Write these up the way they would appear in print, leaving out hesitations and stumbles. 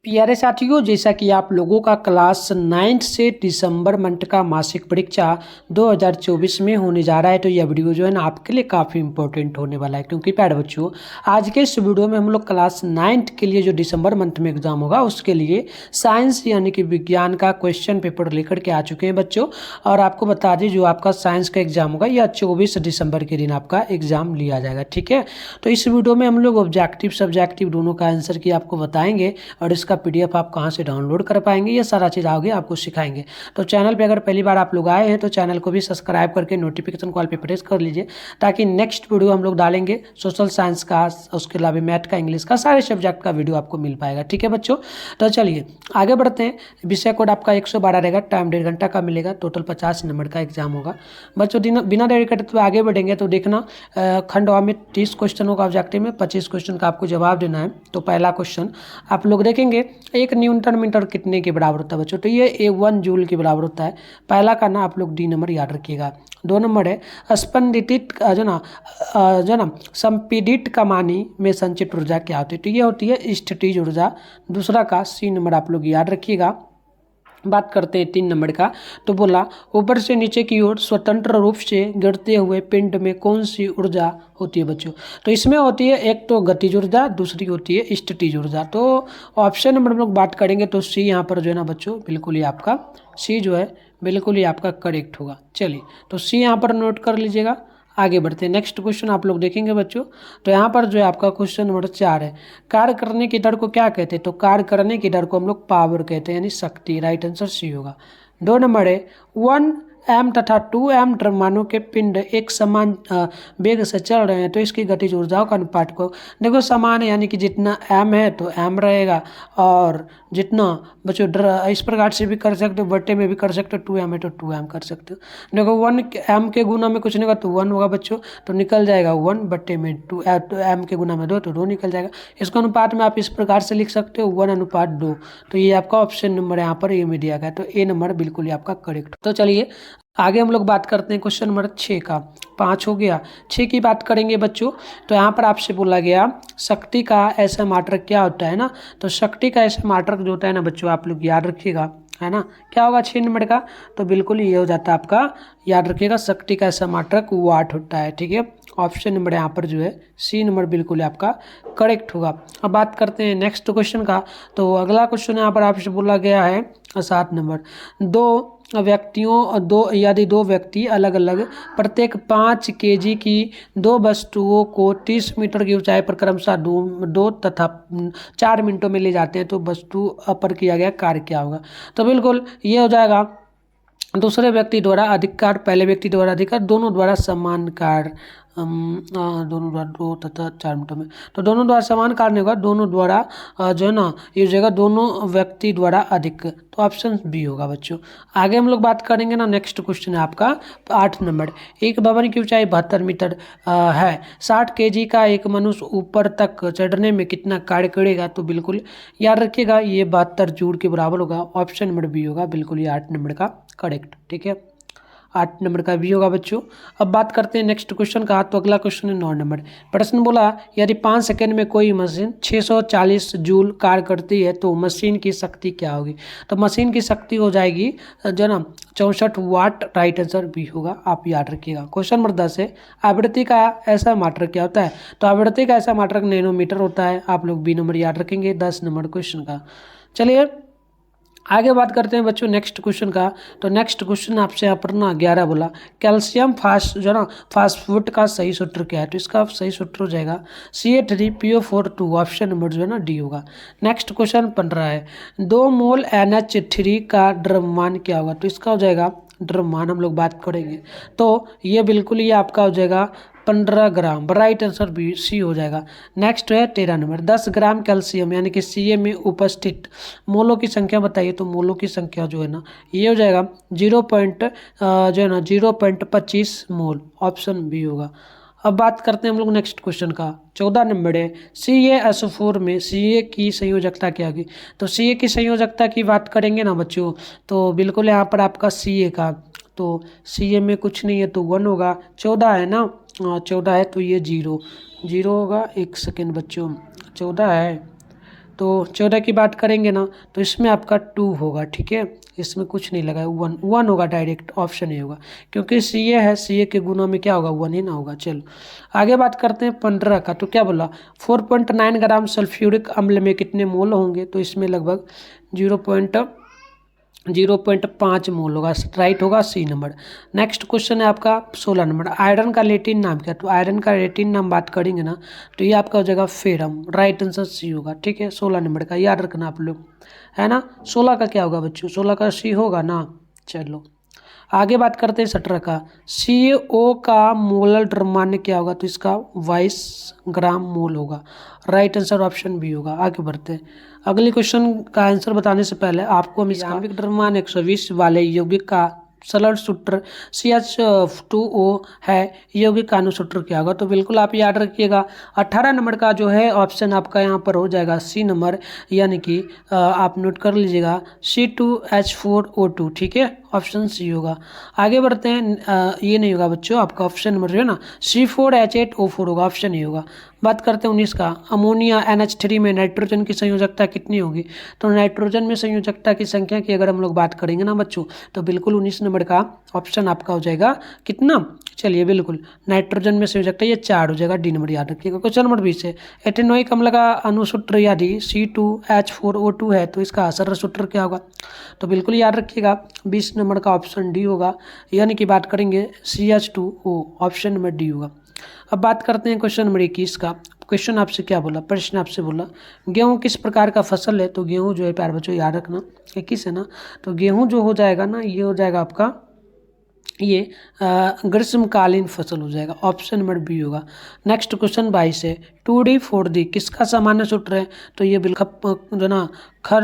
प्यारे साथियों, जैसा कि आप लोगों का क्लास 9 से दिसंबर मंथ का मासिक परीक्षा 2024 में होने जा रहा है, तो यह वीडियो जो है ना आपके लिए काफ़ी इंपॉर्टेंट होने वाला है। क्योंकि प्यारे बच्चों, आज के इस वीडियो में हम लोग क्लास 9 के लिए जो दिसंबर मंथ में एग्जाम होगा उसके लिए साइंस यानी कि विज्ञान का क्वेश्चन पेपर लेकर के आ चुके हैं बच्चों। और आपको बता दें, जो आपका साइंस का एग्जाम होगा यह 24 दिसंबर के दिन आपका एग्जाम लिया जाएगा। ठीक है, तो इस वीडियो में हम लोग ऑब्जेक्टिव सब्जेक्टिव दोनों का आंसर की आपको बताएंगे और इसका पीडीएफ आप कहां से डाउनलोड कर पाएंगे, ये सारा चीज़ आगे आपको सिखाएंगे। तो चैनल पे अगर पहली बार आप लोग आए हैं तो चैनल को भी सब्सक्राइब करके नोटिफिकेशन कॉल पे प्रेस कर लीजिए, ताकि नेक्स्ट वीडियो हम लोग डालेंगे सोशल साइंस का, उसके अलावा मैथ का, इंग्लिश का, सारे सब्जेक्ट का वीडियो आपको मिल पाएगा। ठीक है बच्चों, तो चलिए आगे बढ़ते हैं। विषय कोड आपका 112 रहेगा, टाइम 1.5 घंटा का मिलेगा, टोटल 50 नंबर का एग्जाम होगा बच्चों। बिना देरी करते तो आगे बढ़ेंगे। तो देखना, खंडवा में 30 क्वेश्चनों का ऑब्जेक्टिव में 25 क्वेश्चन का आपको जवाब देना है। तो पहला क्वेश्चन आप लोग देखेंगे, एक न्यूटन मीटर कितने के बराबर होता है बच्चों? तो ये 1 जूल के बराबर होता है। पहला का ना आप लोग डी नंबर याद रखिएगा। 2 नंबर है स्पंदित जो ना संपीड़ित कमानी में संचित ऊर्जा क्या होती है? तो ये होती है स्थितिज ऊर्जा। दूसरा का सी नंबर आप लोग याद रखिएगा। बात करते हैं 3 नंबर का। तो बोला, ऊपर से नीचे की ओर स्वतंत्र रूप से गिरते हुए पिंड में कौन सी ऊर्जा होती है बच्चों? तो इसमें होती है एक तो गतिज ऊर्जा, दूसरी होती है स्थितिज ऊर्जा। तो ऑप्शन नंबर हम लोग बात करेंगे तो सी यहाँ पर जो है ना बच्चों, बिल्कुल ही आपका सी जो है बिल्कुल ही आपका करेक्ट होगा। चलिए, तो सी यहाँ पर नोट कर लीजिएगा। आगे बढ़ते हैं, नेक्स्ट क्वेश्चन आप लोग देखेंगे बच्चों। तो यहाँ पर जो है आपका क्वेश्चन नंबर 4 है, कार्य करने की दर को क्या कहते हैं? तो कार्य करने की दर को हम लोग पावर कहते हैं, यानी शक्ति। राइट आंसर सी होगा। 2 नंबर है 1m तथा 2m द्रव्यमानों के पिंड एक समान वेग से चल रहे हैं, तो इसकी गतिज ऊर्जाओं का अनुपात को देखो समान है, यानी कि जितना m है तो m रहेगा, और जितना बच्चों इस प्रकार से भी कर सकते हो, बट्टे में भी कर सकते हो, 2m है तो 2m कर सकते हो। देखो 1m के गुना में कुछ नहीं होगा तो 1 होगा बच्चों, तो निकल जाएगा 1 बट्टे में 2, m के गुना में 2 तो 2 निकल जाएगा। इसका अनुपात में आप इस प्रकार से लिख सकते हो 1:2। तो ये आपका ऑप्शन नंबर यहाँ पर ए में दिया गया, तो ए नंबर बिल्कुल ही आपका करेक्ट। तो चलिए आगे हम लोग बात करते हैं क्वेश्चन नंबर 6 का। 5 हो गया, 6 की बात करेंगे बच्चों। तो यहाँ पर आपसे बोला गया शक्ति का ऐसा मात्रक क्या होता है ना? तो शक्ति का ऐसा मात्रक जो होता है ना बच्चों, आप लोग याद रखिएगा, है ना, क्या होगा 6 नंबर का? तो बिल्कुल ये हो जाता है आपका, याद रखिएगा, शक्ति का ऐसा मात्रक वाट होता है। ठीक है, ऑप्शन नंबर यहाँ पर जो है सी नंबर बिल्कुल आपका करेक्ट होगा। अब बात करते हैं नेक्स्ट क्वेश्चन का। तो अगला क्वेश्चन यहाँ पर आपसे बोला गया है 7 नंबर, यदि दो व्यक्ति अलग अलग प्रत्येक 5 kg की 2 वस्तुओं को 30 मीटर की ऊंचाई पर क्रमशः 2 तथा 4 मिनटों में ले जाते हैं, तो वस्तु पर किया गया कार्य क्या होगा? तो बिल्कुल ये हो जाएगा, दूसरे व्यक्ति द्वारा अधिक कार्य, पहले व्यक्ति द्वारा अधिक कार्य, दोनों द्वारा समान कार्य, दोनों द्वारा 2 तथा 4 मिनटों में, तो दोनों द्वारा समान कार्य नहीं होगा, दोनों द्वारा जो है ना ये जगह दोनों व्यक्ति द्वारा अधिक, तो ऑप्शन बी होगा बच्चों। आगे हम लोग बात करेंगे ना, नेक्स्ट क्वेश्चन है आपका 8 नंबर। एक भवन की ऊंचाई 72 मीटर है, 60 kg का एक मनुष्य ऊपर तक चढ़ने में कितना कार्य करेगा? तो बिल्कुल याद रखिएगा, ये 72 जूल के बराबर होगा। ऑप्शन नंबर बी होगा, बिल्कुल ये 8 नंबर का करेक्ट। ठीक है, 8 नंबर का भी होगा बच्चों। अब बात करते हैं नेक्स्ट क्वेश्चन का। तो अगला क्वेश्चन है 9 नंबर। प्रश्न बोला, यदि 5 सेकंड में कोई मशीन 640 जूल कार्य करती है तो मशीन की शक्ति क्या होगी? तो मशीन की शक्ति हो जाएगी जो ना 64 वाट। राइट आंसर बी होगा, आप याद रखिएगा। क्वेश्चन नंबर 10 है, आवृत्ति का ऐसा मात्रक क्या होता है? तो आवृत्ति का ऐसा मात्रक नैनोमीटर होता है। आप लोग बी नंबर याद रखेंगे 10 नंबर क्वेश्चन का। चलिए आगे बात करते हैं बच्चों नेक्स्ट क्वेश्चन का। तो नेक्स्ट क्वेश्चन आपसे यहाँ पर ना 11 बोला, कैल्शियम जो ना फास्फेट का सही सूत्र क्या है? तो इसका सही सूत्र हो जाएगा CA3PO4 2। ऑप्शन नंबर जो है ना डी होगा। नेक्स्ट क्वेश्चन 15 है, 2 मोल NH3 का द्रव्यमान क्या होगा? तो इसका हो जाएगा द्रव्यमान हम लोग बात करेंगे, तो ये बिल्कुल ही आपका हो जाएगा 15 ग्राम। राइट आंसर बी सी हो जाएगा। नेक्स्ट है 13 नंबर, 10 ग्राम कैल्शियम यानी कि CA में उपस्थित मोलों की संख्या बताइए। तो मोलों की संख्या जो है ना ये हो जाएगा 0.25 मोल। ऑप्शन बी होगा। अब बात करते हैं हम लोग नेक्स्ट क्वेश्चन का। 14 नंबर है, CaSO4 में CA की संयोजकता क्या होगी? तो CA की संयोजकता की बात करेंगे ना बच्चों, तो बिल्कुल यहाँ पर आपका CA का, तो CA में कुछ नहीं है तो 1 होगा। 14 है ना, 14 है तो ये 0 होगा। 1 सेकेंड बच्चों, 14 है तो 14 की बात करेंगे ना तो इसमें आपका 2 होगा, ठीक है, इसमें कुछ नहीं लगा है, 1 होगा, डायरेक्ट ऑप्शन ही होगा, क्योंकि CA है, CA के गुना में क्या होगा, 1 ही ना होगा। चलो आगे बात करते हैं 15 का। तो क्या बोला, 4.9 ग्राम सल्फ्यूरिक अम्ल में कितने मोल होंगे, तो इसमें लगभग 0.5 मोल होगा, राइट होगा सी नंबर। नेक्स्ट क्वेश्चन है आपका 16 नंबर, आयरन का लैटिन नाम क्या। तो आयरन का लैटिन नाम बात करेंगे ना तो ये आपका हो जाएगा फेरम, राइट आंसर सी होगा, ठीक है। 16 नंबर का याद रखना आप लोग, है ना। 16 का क्या होगा बच्चों, 16 का सी होगा ना। चलो आगे बात करते हैं 17 का, CO का मोलर द्रव्यमान क्या होगा, तो इसका 22 ग्राम मोल होगा, राइट आंसर ऑप्शन बी होगा। आगे बढ़ते हैं, अगले क्वेश्चन का आंसर बताने से पहले आपको हम इसका आणविक द्रव्यमान 120 वाले यौगिक का सरल सूत्र CH2O है, यौगिक का अनुसूत्र क्या होगा, तो बिल्कुल आप याद रखिएगा 18 नंबर का जो है ऑप्शन आपका यहाँ पर हो जाएगा सी नंबर, यानी कि आप नोट कर लीजिएगा C2H4O2, ठीक है, ऑप्शन सी होगा। आगे बढ़ते हैं, ये नहीं होगा बच्चों, आपका ऑप्शन नंबर जो है ना C4H8O4 होगा, ऑप्शन ही होगा। बात करते हैं 19 का, अमोनिया NH3 में नाइट्रोजन की संयोजकता कितनी होगी, तो नाइट्रोजन में संयोजकता की संख्या की अगर हम लोग बात करेंगे ना बच्चों, तो बिल्कुल 19 नंबर का ऑप्शन आपका हो जाएगा कितना, चलिए बिल्कुल नाइट्रोजन में संयोजकता ये 4 हो जाएगा, डी नंबर याद रखिएगा। क्वेश्चन नंबर 20 है, एटेनोइक अम्ल का अनुसूत्र यदि C2H4O2 है तो इसका सरल सूत्र क्या होगा, तो बिल्कुल याद रखिएगा 20 नंबर का ऑप्शन डी होगा, यानी कि बात करेंगे CH2O, ऑप्शन नंबर डी होगा। अब बात करते हैं क्वेश्चन नंबर 21 का। क्वेश्चन आपसे क्या बोला, प्रश्न आपसे बोला गेहूं किस प्रकार का फसल है, तो गेहूं जो है प्यार बच्चों याद रखना 21 है ना, तो गेहूं जो हो जाएगा ना ये हो जाएगा आपका ये ग्रीष्मकालीन फसल हो जाएगा, ऑप्शन नंबर बी होगा। नेक्स्ट क्वेश्चन 22 है, 2D 4D किसका सामान्य सूत्र है, तो ये बिल्कुल जो ना खर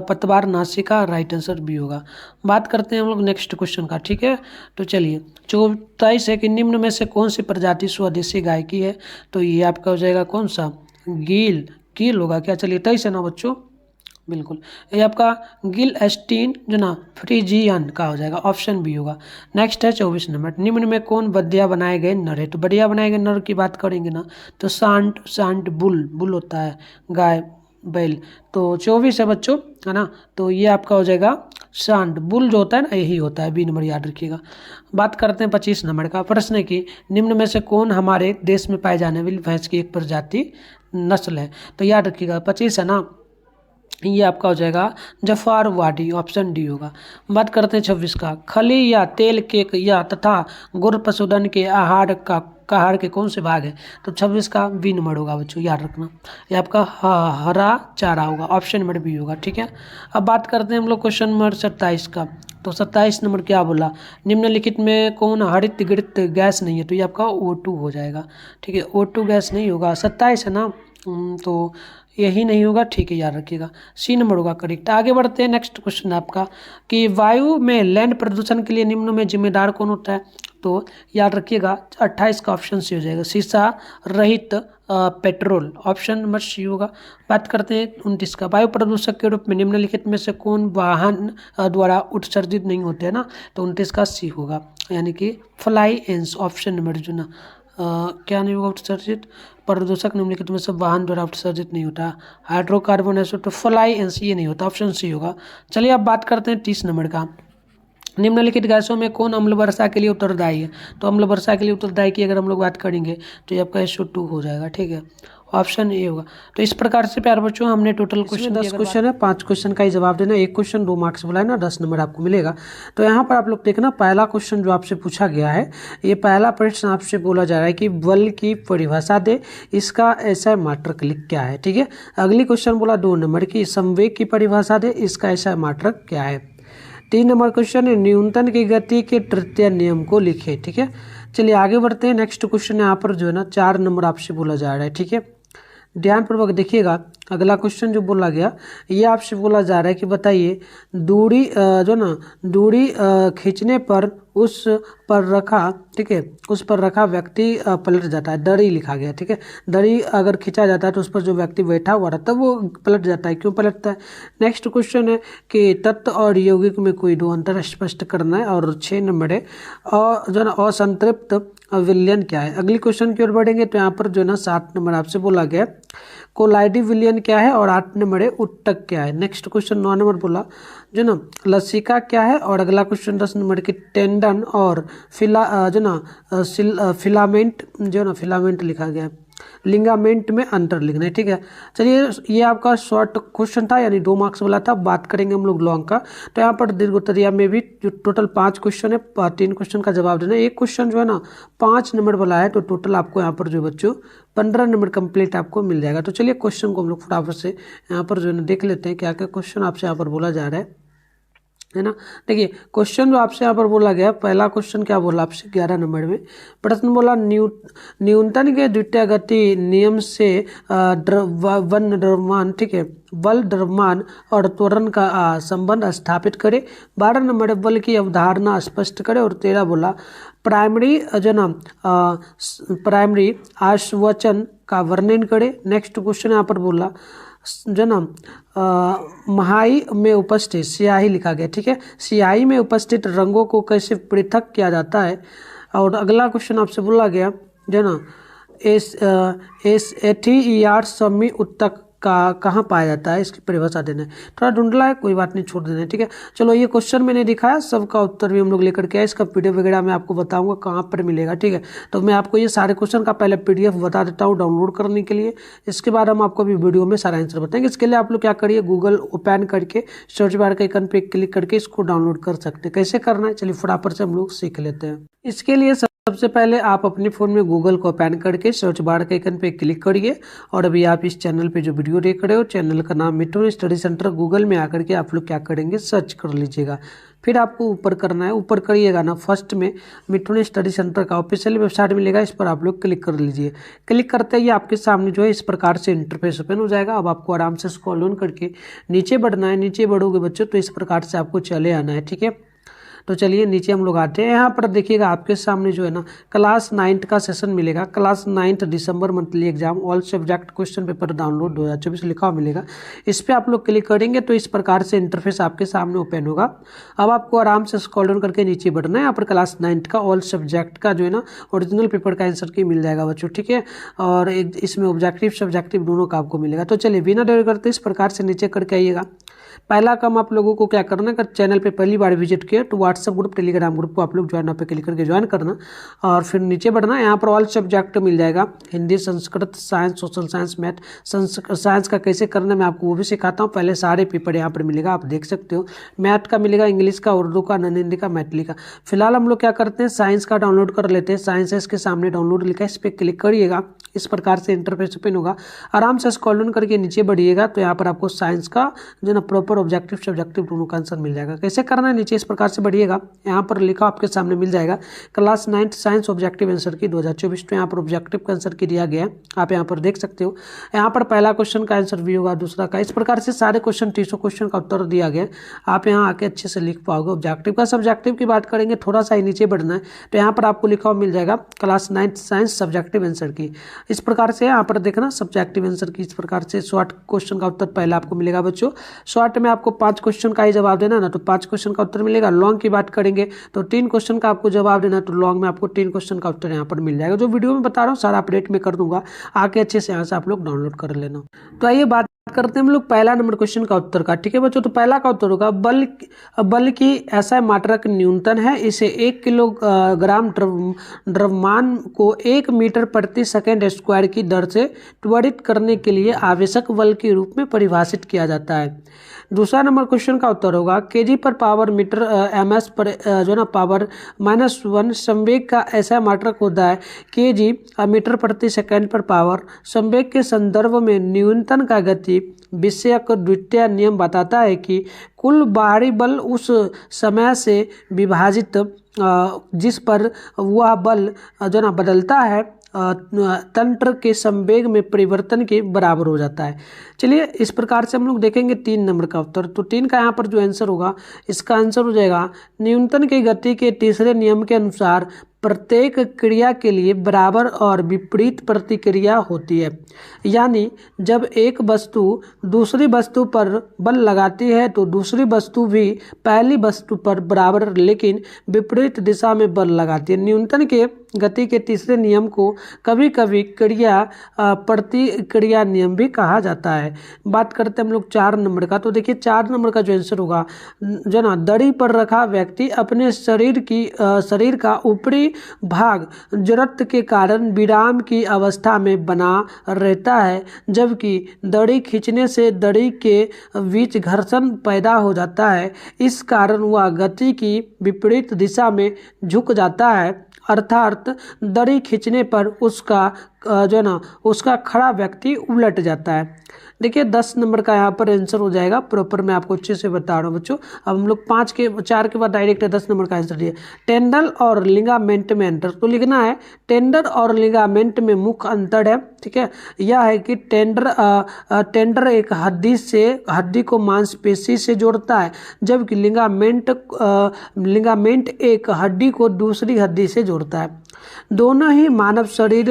पतवार नाशी का, राइट आंसर बी होगा। बात करते हैं हम लोग नेक्स्ट क्वेश्चन का, ठीक है। तो चलिए 24 है कि निम्न में से कौन सी प्रजाति स्वदेशी गाय की है, तो ये आपका हो जाएगा कौन सा, गील होगा क्या, चलिए 23 है ना बच्चों, बिल्कुल ये आपका गिलस्टीन जो ना फ्रीजियन का हो जाएगा, ऑप्शन बी होगा। नेक्स्ट है 24 नंबर, निम्न में कौन बढ़िया बनाए गए नर है, तो बढ़िया बनाए गए नर की बात करेंगे ना तो सांड बुल होता है, गाय बैल, तो 24 है बच्चों, है ना, तो ये आपका हो जाएगा सांड बुल जो होता है ना यही होता है, बी नंबर याद रखिएगा। बात करते हैं 25 नंबर का, प्रश्न है कि निम्न में से कौन हमारे देश में पाए जाने वाली भैंस की एक प्रजाति नस्ल है, तो याद रखिएगा 25 है ना, ये आपका हो जाएगा जफारवाडी, ऑप्शन डी होगा। बात करते हैं 26 का, खली या तेल केक या तथा गुड़ पशुधन के आहार के कौन से भाग है, तो 26 का बी नंबर होगा बच्चों, याद रखना ये आपका हरा चारा होगा, ऑप्शन नंबर बी होगा, ठीक है। अब बात करते हैं हम लोग क्वेश्चन नंबर 27 का। तो 27 नंबर क्या बोला, निम्नलिखित में कौन हरित गृत गैस नहीं है, तो ये आपका O2 हो जाएगा, ठीक है, O2 गैस नहीं होगा। 27 है ना, तो यही नहीं होगा, ठीक है, याद रखिएगा सी नंबर होगा करेक्ट। आगे बढ़ते हैं, नेक्स्ट क्वेश्चन आपका कि वायु में लैंड प्रदूषण के लिए निम्न में जिम्मेदार कौन होता है, तो याद रखिएगा 28 का ऑप्शन सी हो जाएगा, शीशा रहित पेट्रोल, ऑप्शन नंबर सी होगा। बात करते हैं 29 का, वायु प्रदूषक के रूप में निम्नलिखित में से कौन वाहन द्वारा उत्सर्जित नहीं होते हैं ना, तो 29 का सी होगा, यानी कि फ्लाई एंस, ऑप्शन नंबर जो ना क्या नहीं होगा उत्सर्जित, प्रदूषक निम्नलिखित में से वाहन द्वारा उत्सर्जित नहीं होता, हाइड्रोकार्बन तो फ्लाई एंस ये नहीं होता, ऑप्शन सी होगा। चलिए अब बात करते हैं 30 नंबर का, निम्नलिखित गैसों में कौन अम्ल वर्षा के लिए उत्तरदायी है, तो अम्ल वर्षा के लिए उत्तरदायी की अगर हम लोग बात करेंगे तो ये आपका SO2 हो जाएगा, ठीक है, ऑप्शन ए होगा। तो इस प्रकार से प्यार बच्चों हमने टोटल क्वेश्चन 10 क्वेश्चन है, 5 क्वेश्चन का ही जवाब देना, एक क्वेश्चन 2 मार्क्स बोला है ना, 10 नंबर आपको मिलेगा। तो यहाँ पर आप लोग देखना, पहला क्वेश्चन जो आपसे पूछा गया है, ये पहला प्रश्न आपसे बोला जा रहा है कि बल की परिभाषा दे, इसका ऐसा मात्रक लिख क्या है, ठीक है। अगली क्वेश्चन बोला 2 नंबर की संवेग की परिभाषा दे, इसका ऐसा मात्रक क्या है। 3 नंबर क्वेश्चन है न्यूटन की गति के तृतीय नियम को लिखे, ठीक है। चलिए आगे बढ़ते हैं, नेक्स्ट क्वेश्चन यहाँ पर जो है ना 4 नंबर आपसे बोला जा रहा है, ठीक है, ध्यानपूर्वक देखिएगा। अगला क्वेश्चन जो बोला गया ये आपसे बोला जा रहा है कि बताइए दूरी जो ना दूरी खींचने पर उस पर रखा, ठीक है, उस पर रखा व्यक्ति पलट जाता है, दड़ी लिखा गया, ठीक है, दड़ी अगर खींचा जाता है तो उस पर जो व्यक्ति बैठा हुआ रहता है वो पलट जाता है, क्यों पलटता है। नेक्स्ट क्वेश्चन है कि तत्व और यौगिक में कोई 2 अंतर स्पष्ट करना है, और 6 नंबर है और जो ना असंतृप्त विलयन क्या है। अगली क्वेश्चन की ओर बढ़ेंगे तो यहाँ पर जो ना 7 नंबर आपसे बोला गया कोलाइडी विलियन क्या है, और 8 नंबर है उत्तक क्या है। नेक्स्ट क्वेश्चन 9 नंबर बोला जो ना लसिका क्या है, और अगला क्वेश्चन 10 नंबर की टेंडन और फिलामेंट जो ना फिलामेंट लिखा गया है, लिंगामेंट में अंतर लिखना है। ठीक है, चलिए ये आपका शॉर्ट क्वेश्चन था, यानी 2 मार्क्स वाला था। बात करेंगे हम लोग लॉन्ग का। तो यहाँ पर दीर्घोत्तरीय में भी जो टोटल 5 क्वेश्चन है, 3 क्वेश्चन का जवाब देना है। एक क्वेश्चन जो है ना 5 नंबर वाला है, तो टोटल आपको यहाँ पर जो बच्चों 15 नंबर कंप्लीट आपको मिल जाएगा। तो चलिए क्वेश्चन को हम लोग फटाफट से यहाँ पर जो है ना देख लेते हैं क्या क्या क्वेश्चन आपसे यहाँ पर बोला जा रहा है ना। देखिए क्वेश्चन जो आपसे यहाँ पर बोला गया, पहला क्वेश्चन क्या बोला आपसे 11 नंबर में प्रश्न बोला, न्यूटन के द्वितीय गति नियम से द्रव्यमान, ठीक है, बल, द्रव्यमान और त्वरण का संबंध स्थापित करे। 12 नंबर बल की अवधारणा स्पष्ट करे। और 13 बोला प्राइमरी प्राइमरी आश्वचन का वर्णन करे। नेक्स्ट क्वेश्चन यहाँ पर बोला जो ना महाई में उपस्थित स्याही लिखा गया, ठीक है, स्याही में उपस्थित रंगों को कैसे पृथक किया जाता है। और अगला क्वेश्चन आपसे बोला गया जो ना एथीआर समी उत्तक का कहाँ पाया जाता है, इसकी परिभाषा देना है। थोड़ा ढूंढला है, कोई बात नहीं, छोड़ देना है। ठीक है, चलो ये क्वेश्चन मैंने दिखाया, सबका उत्तर भी हम लोग लेकर के आए। इसका पीडीएफ वगैरह मैं आपको बताऊंगा कहाँ पर मिलेगा। ठीक है, तो मैं आपको ये सारे क्वेश्चन का पहले पीडीएफ बता देता हूँ डाउनलोड करने के लिए। इसके बाद हम आपको अभी वीडियो में सारा आंसर बताएंगे। इसके लिए आप लोग क्या करिए, गूगल ओपन करके सर्च बार के आइकन पे क्लिक करके इसको डाउनलोड कर सकते हैं। कैसे करना है चलिए फटाफट से हम लोग सीख लेते हैं। इसके लिए सबसे पहले आप अपने फ़ोन में गूगल को ओपन करके सर्च बार के आइकन पे क्लिक करिए। और अभी आप इस चैनल पे जो वीडियो देख रहे हो, चैनल का नाम मिथुन स्टडी सेंटर, गूगल में आकर के आप लोग क्या करेंगे, सर्च कर लीजिएगा। फिर आपको ऊपर करना है, ऊपर करिएगा ना, फर्स्ट में मिथुन स्टडी सेंटर का ऑफिशियल वेबसाइट मिलेगा, इस पर आप लोग क्लिक कर लीजिए। क्लिक करते ही आपके सामने जो है इस प्रकार से इंटरफेस ओपन हो जाएगा। अब आपको आराम से स्क्रॉल डाउन करके नीचे बढ़ना है। नीचे बढ़ोगे बच्चों तो इस प्रकार से आपको चले आना है। ठीक है, तो चलिए नीचे हम लोग आते हैं। यहाँ पर देखिएगा आपके सामने जो है ना क्लास 9 का सेशन मिलेगा। Class 9 December monthly exam all subject question paper download 2024 लिखा हुआ मिलेगा। इस पर आप लोग क्लिक करेंगे तो इस प्रकार से इंटरफेस आपके सामने ओपन होगा। अब आपको आराम से स्क्रॉल डाउन करके नीचे बढ़ना है। यहाँ पर क्लास 9 का ऑल सब्जेक्ट का जो है ना ओरिजिनल पेपर का आंसर की मिल जाएगा बच्चों। ठीक है, और इसमें ऑब्जेक्टिव सब्जेक्टिव दोनों का आपको मिलेगा। तो चलिए बिना देर करते इस प्रकार से नीचे करके आइएगा। पहला काम आप लोगों को क्या करना है, अगर चैनल पे पहली बार विजिट किया तो व्हाट्सएप ग्रुप टेलीग्राम ग्रुप को आप लोग ज्वाइन पे क्लिक करके ज्वाइन करना और फिर नीचे बढ़ना। यहाँ पर ऑल सब्जेक्ट मिल जाएगा, Hindi, Sanskrit, science, social science, math. Science का कैसे करना मैं आपको वो भी सिखाता हूँ। पहले सारे पेपर यहाँ पर मिलेगा, आप देख सकते हो। मैथ का मिलेगा, इंग्लिश का, उर्दू का, नॉन हिंदी का, मैथिली का। फिलहाल हम लोग क्या करते हैं, साइंस का डाउनलोड कर लेते हैं। साइंस है इसके सामने डाउनलोड लिखा है, इस पर क्लिक करिएगा। इस प्रकार से इंटरफेस ओपन होगा। आराम से स्क्रॉल डाउन करके नीचे बढ़िएगा तो यहाँ पर आपको साइंस का जो ना प्रॉपर ऑब्जेक्टिव सब्जेक्टिव दोनों का आंसर मिल जाएगा। कैसे करना है, नीचे इस प्रकार से बढ़िएगा। यहाँ पर लिखा आपके सामने मिल जाएगा क्लास 9 साइंस ऑब्जेक्टिव आंसर की 2024। तो यहाँ पर ऑब्जेक्टिव का आंसर की दिया गया है, आप यहाँ पर देख सकते हो। यहाँ पर पहला क्वेश्चन का आंसर भी होगा, दूसरा का, इस प्रकार से सारे क्वेश्चन 300 क्वेश्चन का उत्तर दिया गया। आप यहाँ आके अच्छे से लिख पाओगे। ऑब्जेक्टिव का सब्जेक्टिव की बात करेंगे, थोड़ा सा ही नीचे बढ़ना है तो यहाँ पर आपको लिखा हुआ मिल जाएगा क्लास 9 साइंस सब्जेक्टिव आंसर की। इस प्रकार से यहाँ पर देखना सब्जेक्टिव आंसर की इस प्रकार से शॉर्ट क्वेश्चन का उत्तर पहले आपको मिलेगा बच्चों। शॉर्ट में आपको 5 क्वेश्चन का ही जवाब देना ना, तो 5 क्वेश्चन का उत्तर मिलेगा। लॉन्ग की बात करेंगे तो 3 क्वेश्चन का आपको जवाब देना, तो लॉन्ग में आपको 3 क्वेश्चन का उत्तर यहाँ पर मिल जाएगा। जो वीडियो में बता रहा हूँ सारा अपडेट में कर दूंगा, आके अच्छे से यहाँ से आप लोग डाउनलोड कर लेना। तो आइए बात करते हैं हम लोग पहला नंबर क्वेश्चन का उत्तर का। ठीक है बच्चों, तो पहला का उत्तर होगा बल की ऐसा मात्रक न्यूनतम है, इसे 1 किलोग्राम द्रव्यमान को 1 मीटर प्रति सेकंड स्क्वायर की दर से त्वरित करने के लिए आवश्यक बल के रूप में परिभाषित किया जाता है। दूसरा नंबर क्वेश्चन का उत्तर होगा केजी पर पावर मीटर ms पर जो ना पावर -1 संवेग का ऐसा मात्रक होता है केजी मीटर प्रति सेकंड पर पावर। संवेग के संदर्भ में न्यूटन का गति विषयक द्वितीय नियम बताता है कि कुल बाहरी बल उस समय से विभाजित जिस पर वह बल जो ना बदलता है तंत्र के संवेग में परिवर्तन के बराबर हो जाता है। चलिए इस प्रकार से हम लोग देखेंगे 3 नंबर का उत्तर। तो 3 का यहाँ पर जो आंसर होगा, इसका आंसर हो जाएगा न्यूटन की गति के तीसरे नियम के अनुसार प्रत्येक क्रिया के लिए बराबर और विपरीत प्रतिक्रिया होती है। यानी जब एक वस्तु दूसरी वस्तु पर बल लगाती है तो दूसरी वस्तु भी पहली वस्तु पर बराबर लेकिन विपरीत दिशा में बल लगाती है। न्यूटन के गति के तीसरे नियम को कभी कभी क्रिया प्रतिक्रिया नियम भी कहा जाता है। बात करते हैं हम लोग 4 नंबर का, तो देखिए 4 नंबर का जो आंसर होगा जो ना, दड़ी पर रखा व्यक्ति अपने शरीर का ऊपरी भाग जड़त्व के कारण विराम की अवस्था में बना रहता है, जबकि दड़ी खींचने से दड़ी के बीच घर्षण पैदा हो जाता है। इस कारण वह गति की विपरीत दिशा में झुक जाता है, अर्थात दड़ी खींचने पर उसका जो ना उसका खड़ा व्यक्ति उलट जाता है। देखिए 10 नंबर का यहाँ पर आंसर हो जाएगा प्रॉपर, मैं आपको अच्छे से बता रहा हूँ बच्चों। अब हम लोग 4 के बाद डायरेक्ट 10 नंबर का आंसर दिए। टेंडल और लिगामेंट में अंतर, तो लिखना है टेंडर और लिगामेंट में मुख्य अंतर है। ठीक है, यह है कि टेंडर एक हड्डी को मांसपेशी से जोड़ता है, जबकि लिगामेंट एक हड्डी को दूसरी हड्डी से जोड़ता है। दोनों ही मानव शरीर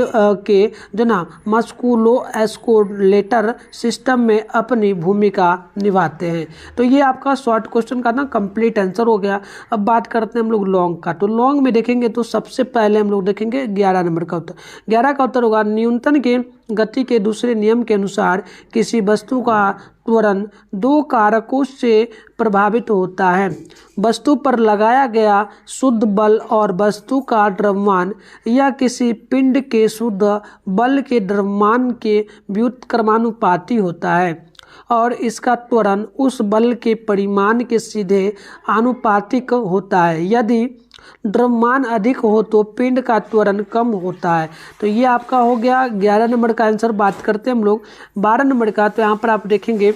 के जो ना मस्कुलोस्केलेटल सिस्टम में अपनी भूमिका निभाते हैं। तो ये आपका शॉर्ट क्वेश्चन का ना कंप्लीट आंसर हो गया। अब बात करते हैं हम लोग लॉन्ग का, तो लॉन्ग में देखेंगे तो सबसे पहले हम लोग देखेंगे 11 नंबर का उत्तर। 11 का उत्तर होगा न्यूटन के गति के दूसरे नियम के अनुसार किसी वस्तु का त्वरण 2 कारकों से प्रभावित होता है, वस्तु पर लगाया गया शुद्ध बल और वस्तु का द्रव्यमान, या किसी पिंड के शुद्ध बल के द्रव्यमान के व्युत्क्रमानुपाती होता है और इसका त्वरण उस बल के परिमाण के सीधे आनुपातिक होता है। यदि द्रव्यमान अधिक हो तो पिंड का त्वरण कम होता है। तो ये आपका हो गया 11 नंबर का आंसर। बात करते हैं हम लोग 12 नंबर का, तो यहाँ पर आप देखेंगे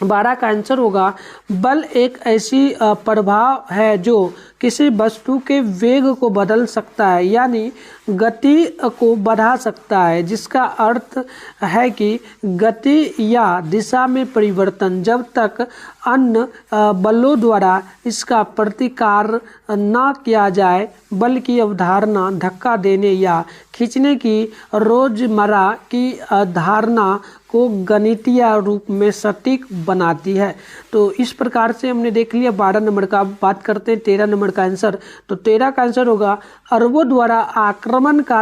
12 का आंसर होगा बल एक ऐसी प्रभाव है जो किसी वस्तु के वेग को बदल सकता है, यानी गति को बढ़ा सकता है, जिसका अर्थ है कि गति या दिशा में परिवर्तन जब तक अन्य बलों द्वारा इसका प्रतिकार न किया जाए। बल की अवधारणा धक्का देने या खींचने की रोजमर्रा की धारणा को गणितीय रूप में सटीक बनाती है। तो इस प्रकार से हमने देख लिया 12 नंबर का। बात करते हैं 13 नंबर का आंसर, तो 13 का आंसर होगा अरबों द्वारा आक्रमण का